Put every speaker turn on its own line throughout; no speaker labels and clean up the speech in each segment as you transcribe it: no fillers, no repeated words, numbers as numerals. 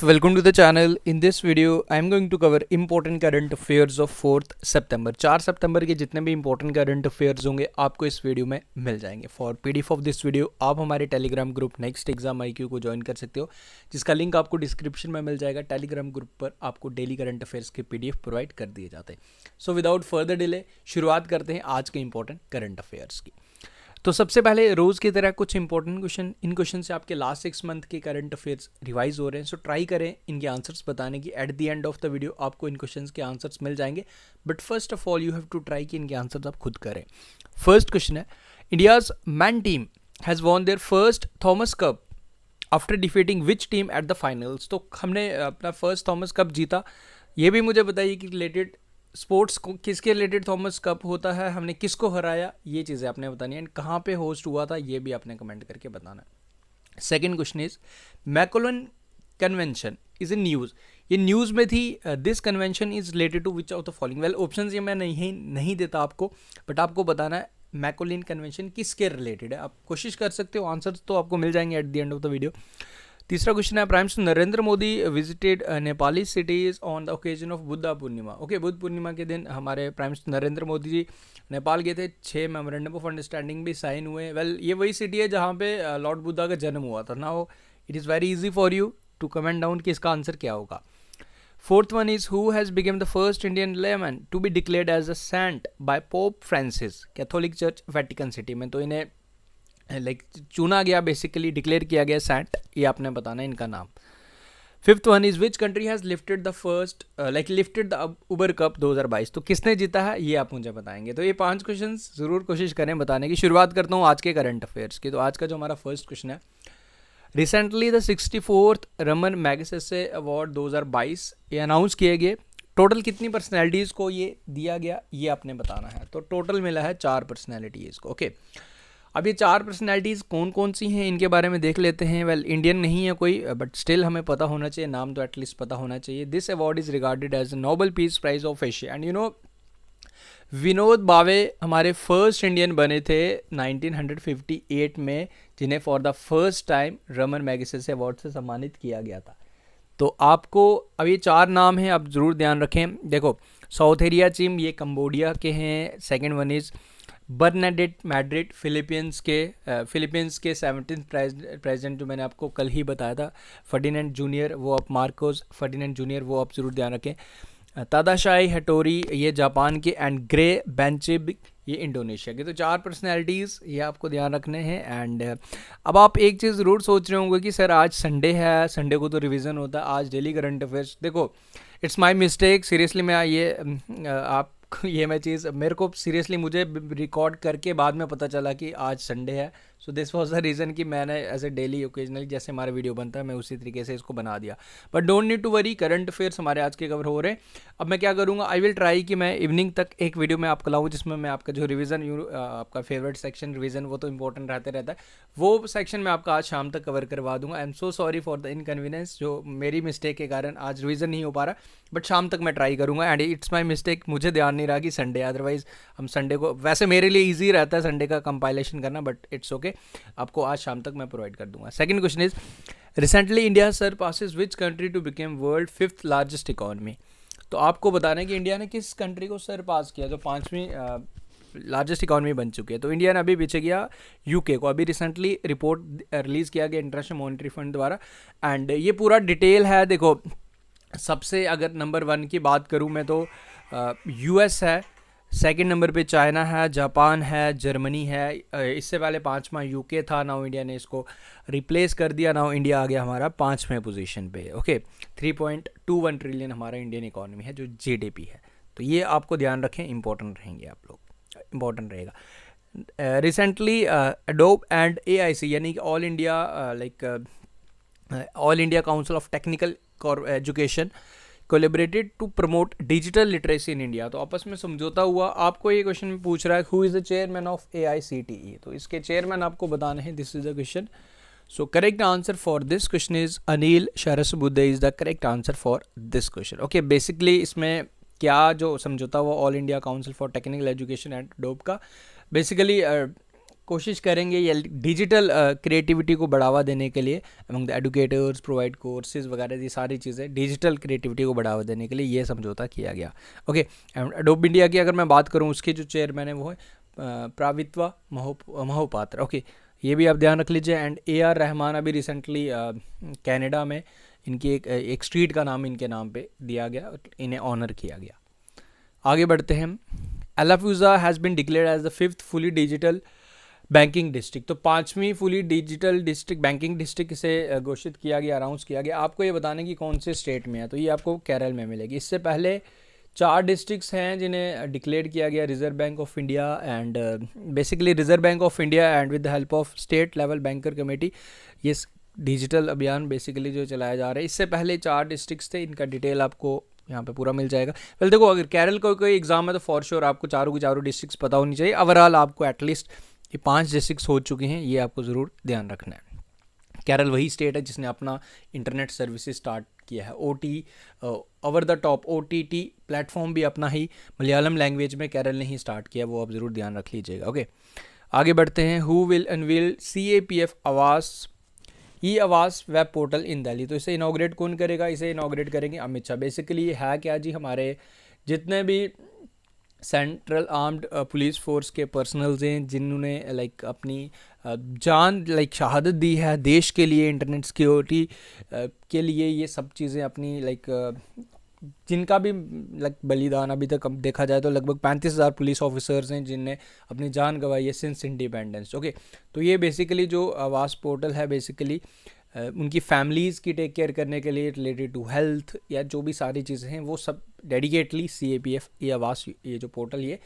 welcome to the channel. In this video I am going to cover important current affairs of 4th September. 4 सितंबर के जितने भी important current affairs होंगे आपको इस video में मिल जाएंगे. For PDF of this video आप हमारे Telegram group next exam IQ को ज्वाइन कर सकते हो, जिसका लिंक आपको डिस्क्रिप्शन में मिल जाएगा. टेलीग्राम ग्रुप पर आपको डेली करंट अफेयर्स के PDF प्रोवाइड कर दिए जाते हैं. सो विदाउट फर्दर डिले शुरुआत करते हैं आज के इंपॉर्टेंट करंट अफेयर्स की. तो सबसे पहले रोज़ की तरह कुछ इंपॉर्टेंट क्वेश्चन, इन क्वेश्चन से आपके लास्ट 6 मंथ के करंट अफेयर्स रिवाइज हो रहे हैं. सो ट्राई करें इनके आंसर्स बताने की. At the end of the video आपको इन क्वेश्चंस के आंसर्स मिल जाएंगे, but first of all you have to try कि इनके आंसर्स आप खुद करें. फर्स्ट क्वेश्चन है, India's man team has won their first Thomas Cup after defeating which team at the finals. तो हमने अपना फर्स्ट थॉमस कप जीता. ये भी मुझे बताइए कि रिलेटेड स्पोर्ट्स को किसके रिलेटेड थॉमस कप होता है, हमने किसको हराया, ये चीज़ें आपने बतानी है. एंड कहाँ पे होस्ट हुआ था ये भी आपने कमेंट करके बताना है. Second question is, Macolin convention is in news. ये न्यूज़ में थी. This convention is related to which of the following. Well options ये मैं नहीं देता आपको, बट आपको बताना है मैकोलिन कन्वेंशन किसके रिलेटेड है. आप कोशिश कर सकते हो, आंसर्स तो आपको मिल जाएंगे at the end of the video. तीसरा क्वेश्चन है, prime minister Narendra Modi visited Nepali cities on the occasion of Buddha Purnima. Okay, Buddha Purnima के दिन हमारे प्राइम मिनिस्टर नरेंद्र मोदी जी नेपाल गए थे. 6 मेमोरेंडम ऑफ अंडरस्टैंडिंग भी साइन हुए. वेल ये वही सिटी है जहाँ पे लॉर्ड बुद्धा का जन्म हुआ था. Now it is very easy for you to comment down कि इसका आंसर क्या होगा. Fourth one is, who has become the first Indian layman to be declared as a saint by Pope Francis, Catholic Church Vatican City में. तो इन्हें चुना गया, basically declare किया गया सेंट. ये आपने बताना है इनका नाम. Fifth one is, which country has lifted the first lifted the Uber cup 2022. तो किसने जीता है ये आप मुझे बताएंगे. तो ये 5 क्वेश्चन ज़रूर कोशिश करें बताने की. शुरुआत करता हूँ आज के करंट अफेयर्स की. तो आज का जो हमारा फर्स्ट क्वेश्चन है, recently the 64th Raman Magsaysay award 2022 ये अनाउंस किए गए. टोटल कितनी पर्सनैलिटीज़ को ये दिया गया ये आपने बताना है. तो टोटल मिला है 4 पर्सनैलिटीज़ को. ओके, अब ये 4 पर्सनैलिटीज़ कौन कौन सी हैं इनके बारे में देख लेते हैं. वेल इंडियन नहीं है कोई, बट स्टिल हमें पता होना चाहिए, नाम तो एटलीस्ट पता होना चाहिए. This award is regarded as Nobel peace prize of Asia. And you know Vinod Bhave हमारे फर्स्ट इंडियन बने थे 1958 में, जिन्हें for the first time Ramon Magsaysay award से सम्मानित किया गया था. तो आपको अब ये 4 नाम हैं, आप ज़रूर ध्यान रखें. देखो, साउथ एरिया चीम ये कंबोडिया के हैं. Second one is Bernadette Madrid Philippines के 17th प्रेसिडेंट जो मैंने आपको कल ही बताया था, फर्डिनेंड जूनियर, वो आप मार्कोस फर्डिनेंड जूनियर, वो आप ज़रूर ध्यान रखें. तादाशाई हटोरी ये जापान के, एंड ग्रे बेंचिबिक ये इंडोनेशिया के. तो 4 पर्सनैलिटीज़ ये आपको ध्यान रखने हैं. एंड अब आप एक चीज़ ज़रूर सोच रहे होंगे कि सर आज संडे है, संडे को तो रिवीजन होता है, आज डेली करंट अफेयर्स. देखो, इट्स माय मिस्टेक सीरियसली. मैं ये मैं चीज़ मेरे को सीरियसली मुझे रिकॉर्ड करके बाद में पता चला कि आज संडे है. So this was the reason कि मैंने एज ए डेली ओकेजनली जैसे हमारा वीडियो बनता है मैं उसी तरीके से इसको बना दिया. But don't need to worry, current affairs हमारे आज के कवर हो रहे हैं. अब मैं क्या करूँगा, आई विल ट्राई कि मैं इवनिंग तक एक वीडियो में आपको लाऊँ जिसमें मैं आपका जो रिवीजन आपका फेवरेट सेक्शन रिवीजन, वो तो इंपॉर्टेंट रहता है, वो सेक्शन मैं आपका आज शाम तक कवर करवा दूंगा. I am so sorry for the inconvenience, जो मेरी मिस्टेक के कारण आज रिवीजन नहीं हो पा रहा, बट शाम तक मैं ट्राई करूँगा. एंड इट्स माई मिस्टेक, मुझे ध्यान नहीं रहा कि संडे, अदरवाइज हम संडे को, वैसे मेरे लिए ईजी रहता है संडे का कंपाइलेशन करना, बट इट्स ओके, आपको आज शाम तक मैं प्रोवाइड कर दूंगा. Second question is, recently India surpasses which country to become world 5th largest economy. तो आपको बताना है कि इंडिया ने किस कंट्री को सरपास किया जो 5वीं लार्जेस्ट इकोनॉमी बन चुकी है. तो इंडिया ने अभी पीछे गया यूके को. अभी रिसेंटली रिपोर्ट रिलीज़ किया गया इंटरनेशनल मॉनेटरी फंड द्वारा, एंड ये पूरा डिटेल है. देखो, सबसे अगर नंबर 1 की बात करूँ मैं तो US है, सेकंड नंबर पे चाइना है, जापान है, जर्मनी है. इससे पहले 5वां यूके था. नाउ इंडिया ने इसको रिप्लेस कर दिया. नाउ इंडिया आ गया हमारा 5वें पोजीशन पे. ओके, 3.21 ट्रिलियन हमारा इंडियन इकोनॉमी है जो GDP है. तो ये आपको ध्यान रखें, इंपॉर्टेंट रहेंगे आप लोग, इंपॉर्टेंट रहेगा. रिसेंटली एडोब एंड AIC यानी कि all India council of technical education collaborated to promote digital literacy in India. तो आपस में समझौता हुआ. आपको ये क्वेश्चन पूछ रहा है, who is the chairman of AICTE. तो इसके चेयरमैन आपको बताने हैं. This is the question. So correct answer for this question is Anil Sahasrabuddhe is the correct answer for this question. Okay, basically इसमें क्या जो समझौता हुआ all India council for technical education and डोब का, बेसिकली कोशिश करेंगे ये डिजिटल क्रिएटिविटी को बढ़ावा देने के लिए among the educators provide courses वगैरह, ये सारी चीज़ें डिजिटल क्रिएटिविटी को बढ़ावा देने के लिए ये समझौता किया गया। ओके, एंड एडोब इंडिया की अगर मैं बात करूँ, उसके जो चेयरमैन है वो है प्रावित्वा महोपात्र। ओके, ये भी आप ध्यान रख लीजिए। एंड AR रहमान अभी रिसेंटली कनाडा में इनकी एक स्ट्रीट का नाम इनके नाम पे दिया गया, इन्हें ऑनर किया गया। आगे बढ़ते हैं। Alappuzha has been declared as the 5th fully digital banking district. तो 5वीं fully digital district banking district से घोषित किया गया, अनाउंस किया गया। आपको ये बताने की कौन से स्टेट में है, तो ये आपको केरल में मिलेगी। इससे पहले 4 डिस्ट्रिक्ट्स हैं जिन्हें डिक्लेयर किया गया, reserve bank of India and basically reserve bank of India and with the help of state level banker committee, ये डिजिटल अभियान बेसिकली जो चलाया जा रहा है। इससे पहले 4 डिस्ट्रिक्ट्स थे, इनका डिटेल आपको यहाँ पे पूरा मिल जाएगा। वेल देखो, अगर केरल का कोई एग्जाम है तो फॉर श्योर आपको चारों की चारों डिस्ट्रिक्ट्स पता होनी चाहिए। ओवरऑल आपको एटलीस्ट ये 5 डिस्ट्रिक्ट्स हो चुकी हैं, ये आपको ज़रूर ध्यान रखना है। केरल वही स्टेट है जिसने अपना इंटरनेट सर्विसेज स्टार्ट किया है। Over the top OTT platform भी अपना ही मलयालम लैंग्वेज में केरल ने ही स्टार्ट किया, वो आप ज़रूर ध्यान रख लीजिएगा। ओके, आगे बढ़ते हैं। हु विल अनवील CAPF आवास आवास वेब पोर्टल इन दिल्ली। तो इसे इनॉग्रेट कौन करेगा? इसे इनॉग्रेट करेंगे अमित शाह। बेसिकली है क्या जी, हमारे जितने भी सेंट्रल आर्म्ड पुलिस फोर्स के पर्सनल्स हैं जिन्होंने लाइक अपनी जान शहादत दी है देश के लिए, इंटरनेट सिक्योरिटी के लिए, ये सब चीज़ें अपनी जिनका भी बलिदान अभी तक देखा जाए तो लगभग 35,000 पुलिस ऑफिसर्स हैं जिनने अपनी जान गंवाई है सिंस इंडिपेंडेंस। ओके, तो ये बेसिकली जो आवास पोर्टल है बेसिकली उनकी फैमिलीज़ की टेक केयर करने के लिए रिलेटेड टू हेल्थ या जो भी सारी चीज़ें हैं वो सब डेडिकेटली CAPF ये आवास, ये जो पोर्टल ये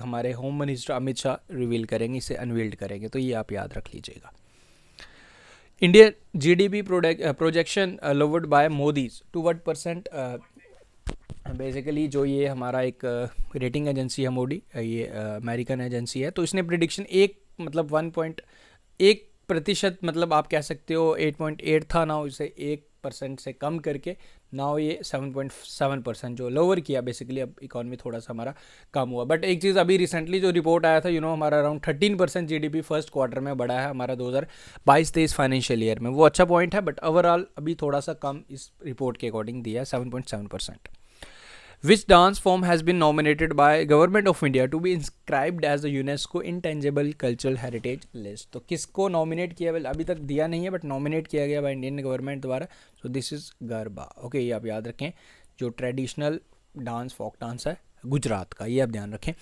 हमारे home minister Amit Shah reveal करेंगे, इसे अनवील्ड करेंगे। तो ये आप याद रख लीजिएगा। Indian GDP projection lowered by Moody's to what %? Basically जो ये हमारा एक रेटिंग एजेंसी है मोडी, ये अमेरिकन एजेंसी है, तो इसने प्रिडिक्शन 1% मतलब आप कह सकते हो 8.8 था ना, इसे 1% से कम करके नाउ ये 7.7% जो लोअर किया। बेसिकली अब इकॉनमी थोड़ा सा हमारा कम हुआ। बट एक चीज़ अभी रिसेंटली जो रिपोर्ट आया था, हमारा अराउंड 13% GDP फर्स्ट क्वार्टर में बढ़ा है हमारा 2022-23 फाइनेंशियल ईयर में, वो अच्छा पॉइंट है। बट ओवरऑल अभी थोड़ा सा कम इस रिपोर्ट के अकॉर्डिंग दिया है, 7.7%। Which dance form has been nominated by Government of India to be inscribed as a UNESCO Intangible Cultural Heritage List? तो किसको नॉमिनेट किया? वेल अभी तक दिया नहीं है बट नॉमिनेट किया गया बाय इंडियन गवर्नमेंट द्वारा। So this is garba. Okay, ये आप याद रखें, जो ट्रेडिशनल डांस फोक डांस है गुजरात का, ये आप ध्यान रखें।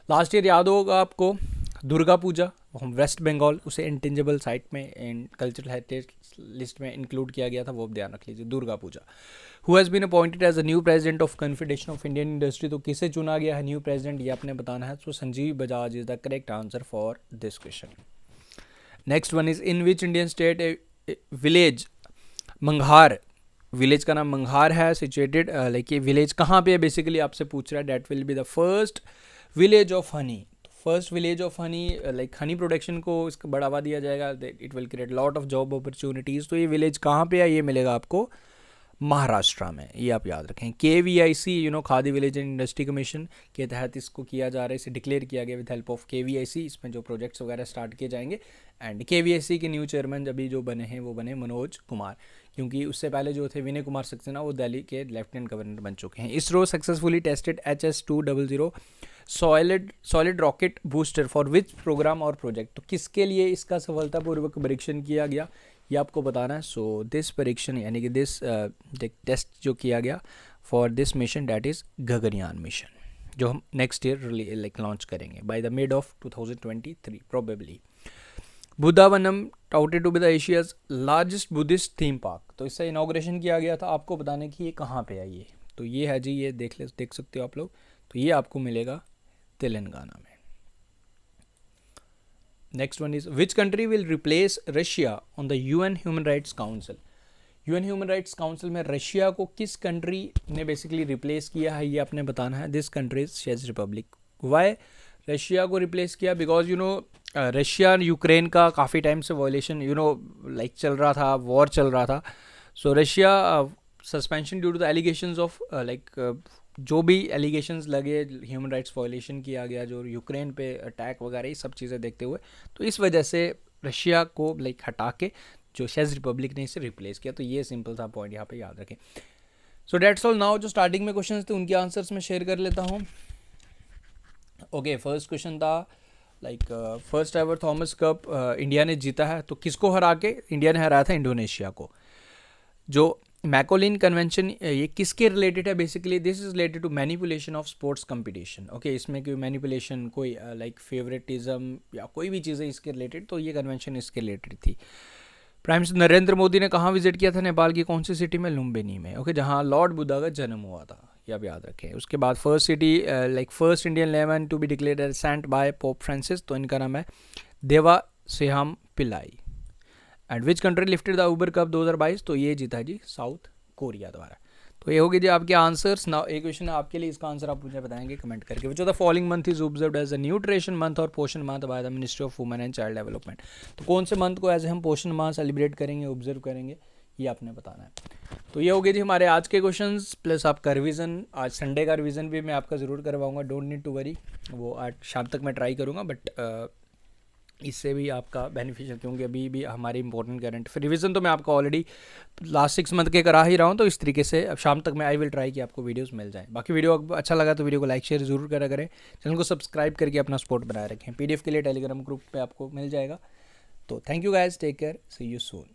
लास्ट ईयर याद होगा आपको दुर्गा पूजा, हम वेस्ट बंगाल उसे इंटेंजिबल साइट में कल्चरल हेरिटेज लिस्ट में इंक्लूड किया गया था, वो ध्यान रख लीजिए। Durga Puja. Who has been appointed as a new president of confederation of Indian industry. तो किसे चुना गया है न्यू प्रेसिडेंट, ये आपने बताना है। तो Sanjiv Bajaj is the correct answer for this question. Next one is in which Indian state a village Manghar, village का नाम मंगहार है, सिचुएटेड ये विलेज कहाँ पे है बेसिकली आपसे पूछ रहा है। That will be the first village of honey. First village of honey, honey production को इसका बढ़ावा दिया जाएगा, it will create lot of job opportunities. तो ये विलेज कहाँ पे है? ये मिलेगा आपको महाराष्ट्र में, ये आप याद रखें। KVIC khadi village and industry commission के तहत इसको किया जा रहा है, इसे डिक्लेयर किया गया विद हेल्प ऑफ KVIC। इसमें जो प्रोजेक्ट्स वगैरह स्टार्ट किए जाएंगे। एंड KVIC के न्यू चेयरमैन अभी जो बने हैं वो बने मनोज कुमार, क्योंकि उससे पहले जो थे विनय कुमार सक्सेना, वो दिल्ली के लेफ्टिनेंट गवर्नर बन चुके हैं। ISRO successfully tested HS-200 solid rocket booster for which programme और प्रोजेक्ट। तो किसके लिए इसका सफलतापूर्वक परीक्षण किया गया, ये आपको बताना है। सो दिस परीक्षण यानी कि दिस टेस्ट जो किया गया for this mission, that is Gaganyaan mission, जो हम नेक्स्ट ईयर लॉन्च करेंगे by the mid of 2023 probably. Buddhavanam touted to be the Asia's largest Buddhist theme park. तो इससे इनॉग्रेशन किया गया था, आपको बताने की ये कहाँ पे है ये। तो ये है जी, ये देख सकते हो आप लोग। तो ये आपको मिलेगा तेलंगाना में। Next one is which country will replace Russia on the UN human rights council. UN human rights council में रशिया को किस कंट्री ने बेसिकली रिप्लेस किया है, ये आपने बताना है। दिस कंट्री इज चेक रिपब्लिक। वाई रशिया को रिप्लेस किया? बिकॉज रशिया यूक्रेन का काफ़ी टाइम से वॉयलेशन चल रहा था, वॉर चल रहा था। So Russia suspension due to the allegations of जो भी एलिगेशंस लगे, ह्यूमन राइट्स वायलेशन किया गया, जो यूक्रेन पे अटैक वगैरह, ये सब चीज़ें देखते हुए, तो इस वजह से रशिया को लाइक हटा के जो शेज रिपब्लिक ने इसे रिप्लेस किया। तो ये सिंपल सा पॉइंट यहाँ पे याद रखें। So that's all. नाउ जो स्टार्टिंग में क्वेश्चन थे उनके आंसर्स मैं शेयर कर लेता हूँ। ओके, फर्स्ट क्वेश्चन था like first ever Thomas cup India ने जीता है, तो किसको हरा के? इंडिया ने हराया था इंडोनेशिया को। जो मैकोलिन कन्वेंशन ये किसके रिलेटेड है? Basically this is related to manipulation of sports competition. Okay, इसमें कोई मैनिपुलेशन, कोई लाइक फेवरेटिज्म या कोई भी चीज़ें इसके रिलेटेड, तो ये कन्वेंशन इसके रिलेटेड थी। प्राइम मिनिस्टर नरेंद्र मोदी ने कहाँ विजिट किया था? नेपाल की कौन सी सिटी में? लुम्बिनी में। ओके, जहाँ लॉर्ड बुद्धा का जन्म हुआ था, ये आप याद रखें। उसके बाद first city like first Indian layman to be declared as saint by Pope Francis, तो इनका नाम है Devasahayam Pillai. And which country lifted the Uber cup 2022, तो ये जीता जी साउथ कोरिया द्वारा। तो ये होगी जी आपके आंसर्स। नाउ एक क्वेश्चन है आपके लिए, इसका आंसर आप मुझे बताएंगे कमेंट करके। Which of the following month is observed as a nutrition month और Poshan month by the ministry of women and child development. तो कौन से मंथ को एज हम पोषण माह सेलिब्रेट करेंगे, ऑब्जर्व करेंगे, ये आपने बताना है। तो ये हो गए जी हमारे आज के क्वेश्चंस, प्लस आपका रिवीजन। आज संडे का रिवीजन भी मैं आपका ज़रूर करवाऊंगा, डोंट नीड टू वरी। वो आज शाम तक मैं ट्राई करूँगा, बट इससे भी आपका बेनिफिशियल, क्योंकि अभी भी हमारी इंपॉर्टेंट करंट फिर रिवीजन तो मैं आपको ऑलरेडी लास्ट 6 मंथ के करा ही रहा हूँ। तो इस तरीके से अब शाम तक मैं आई विल ट्राई कि आपको वीडियोस मिल जाएं। बाकी वीडियो अच्छा लगा तो वीडियो को लाइक शेयर जरूर करा करें, चैनल को सब्सक्राइब करके अपना सपोर्ट बनाए रखें। PDF के लिए टेलीग्राम ग्रुप पे आपको मिल जाएगा। तो thank you guys, take care, see you soon.